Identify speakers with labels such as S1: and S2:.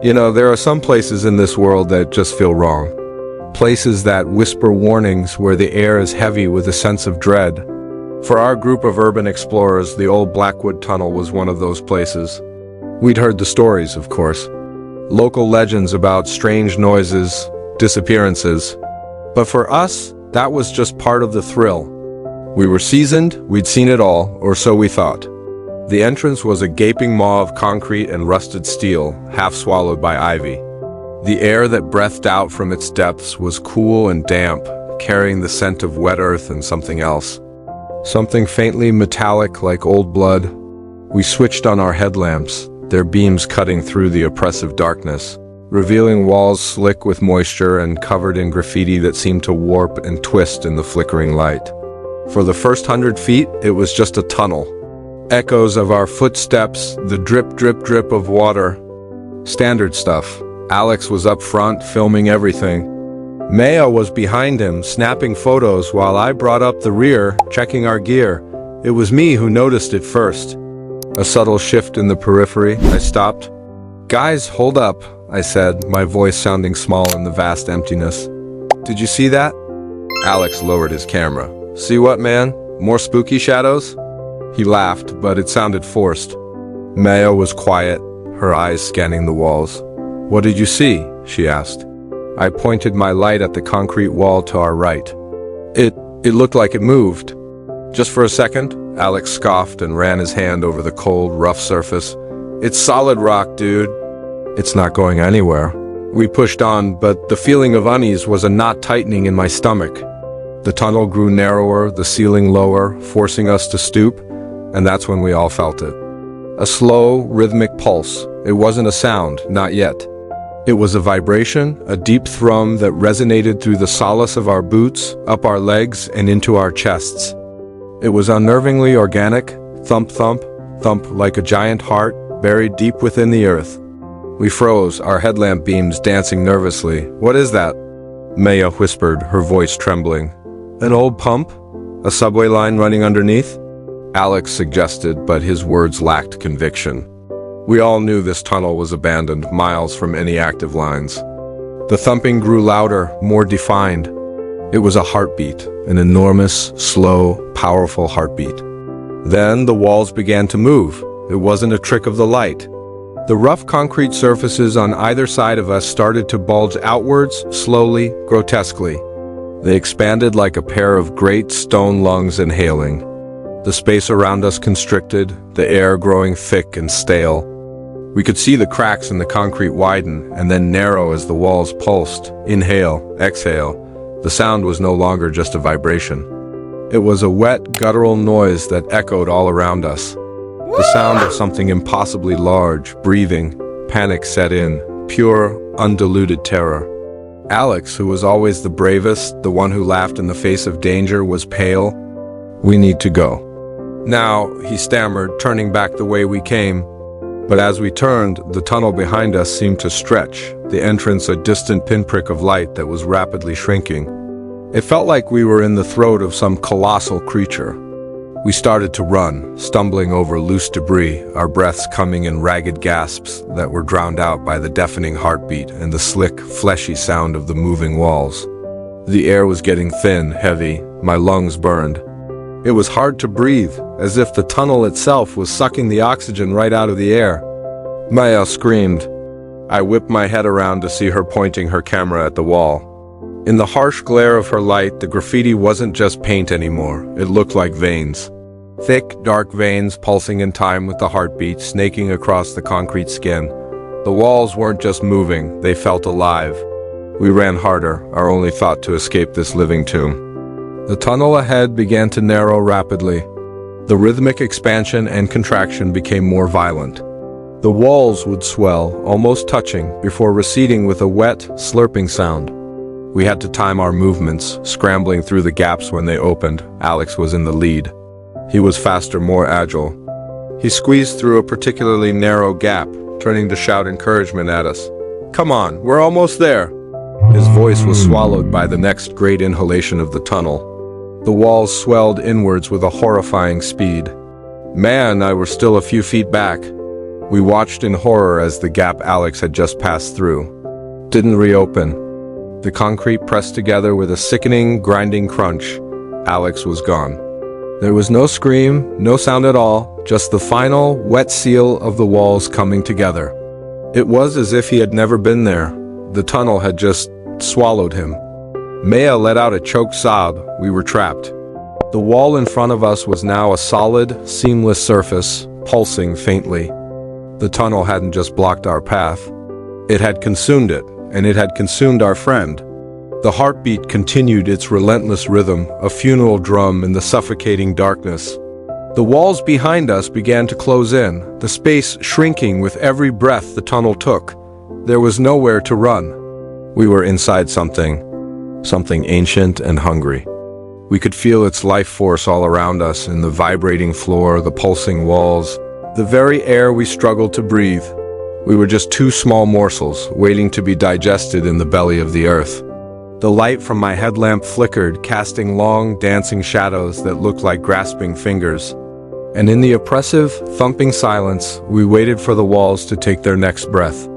S1: You know, there are some places in this world that just feel wrong. Places that whisper warnings where the air is heavy with a sense of dread. For our group of urban explorers, the old Blackwood Tunnel was one of those places. We'd heard the stories, of course. Local legends about strange noises, disappearances. But for us, that was just part of the thrill. We were seasoned, we'd seen it all, or so we thought. The entrance was a gaping maw of concrete and rusted steel, half swallowed by ivy. The air that breathed out from its depths was cool and damp, carrying the scent of wet earth and something else. Something faintly metallic like old blood. We switched on our headlamps, their beams cutting through the oppressive darkness, revealing walls slick with moisture and covered in graffiti that seemed to warp and twist in the flickering light. For the first 100 feet, it was just a tunnel. Echoes of our footsteps, the drip, drip, drip of water. Standard stuff. Alex was up front, filming everything. Maya was behind him, snapping photos while I brought up the rear, checking our gear. It was me who noticed it first. A subtle shift in the periphery. I stopped. "Guys, hold up," I said, my voice sounding small in the vast emptiness. "Did you see that?" Alex lowered his camera. "See what, man? More spooky shadows?" He laughed, but it sounded forced. Maya was quiet, her eyes scanning the walls. "What did you see?" she asked. I pointed my light at the concrete wall to our right. It looked like it moved. "Just for a second," Alex scoffed and ran his hand over the cold, rough surface. "It's solid rock, dude." "It's not going anywhere." We pushed on, but the feeling of unease was a knot tightening in my stomach. The tunnel grew narrower, the ceiling lower, forcing us to stoop, and that's when we all felt it. A slow, rhythmic pulse. It wasn't a sound, not yet. It was a vibration, a deep thrum that resonated through the solace of our boots, up our legs, and into our chests. It was unnervingly organic, thump, thump, thump, like a giant heart buried deep within the earth. We froze, our headlamp beams dancing nervously. "What is that?" Maya whispered, her voice trembling. "An old pump? A subway line running underneath?" Alex suggested, but his words lacked conviction. We all knew this tunnel was abandoned, miles from any active lines. The thumping grew louder, more defined. It was a heartbeat, an enormous, slow, powerful heartbeat. Then the walls began to move. It wasn't a trick of the light. The rough concrete surfaces on either side of us started to bulge outwards, slowly, grotesquely. They expanded like a pair of great stone lungs inhaling. The space around us constricted, the air growing thick and stale. We could see the cracks in the concrete widen and then narrow as the walls pulsed. Inhale, exhale. The sound was no longer just a vibration. It was a wet, guttural noise that echoed all around us. The sound of something impossibly large, breathing. Panic set in, pure, undiluted terror. Alex, who was always the bravest, the one who laughed in the face of danger, was pale. "We need to go." "Now," he stammered, turning back the way we came. But as we turned, the tunnel behind us seemed to stretch, the entrance a distant pinprick of light that was rapidly shrinking. It felt like we were in the throat of some colossal creature. We started to run, stumbling over loose debris, our breaths coming in ragged gasps that were drowned out by the deafening heartbeat and the slick, fleshy sound of the moving walls. The air was getting thin, heavy, my lungs burned. It was hard to breathe, as if the tunnel itself was sucking the oxygen right out of the air. Maya screamed. I whipped my head around to see her pointing her camera at the wall. In the harsh glare of her light, the graffiti wasn't just paint anymore. It looked like veins. Thick, dark veins pulsing in time with the heartbeat, snaking across the concrete skin. The walls weren't just moving, they felt alive. We ran harder, our only thought to escape this living tomb. The tunnel ahead began to narrow rapidly. The rhythmic expansion and contraction became more violent. The walls would swell, almost touching, before receding with a wet, slurping sound. We had to time our movements, scrambling through the gaps when they opened. Alex was in the lead. He was faster, more agile. He squeezed through a particularly narrow gap, turning to shout encouragement at us. "Come on, we're almost there." His voice was swallowed by the next great inhalation of the tunnel. The walls swelled inwards with a horrifying speed. Maya and I were still a few feet back. We watched in horror as the gap Alex had just passed through didn't reopen. The concrete pressed together with a sickening, grinding crunch. Alex was gone. There was no scream, no sound at all, just the final, wet seal of the walls coming together. It was as if he had never been there. The tunnel had just swallowed him. Maya let out a choked sob. We were trapped. The wall in front of us was now a solid, seamless surface, pulsing faintly. The tunnel hadn't just blocked our path. It had consumed it, and it had consumed our friend. The heartbeat continued its relentless rhythm, a funeral drum in the suffocating darkness. The walls behind us began to close in, the space shrinking with every breath the tunnel took. There was nowhere to run. We were inside something ancient and hungry. We could feel its life force all around us in the vibrating floor, the pulsing walls, the very air we struggled to breathe. We were just two small morsels, waiting to be digested in the belly of the earth. The light from my headlamp flickered, casting long, dancing shadows that looked like grasping fingers. And in the oppressive, thumping silence, we waited for the walls to take their next breath.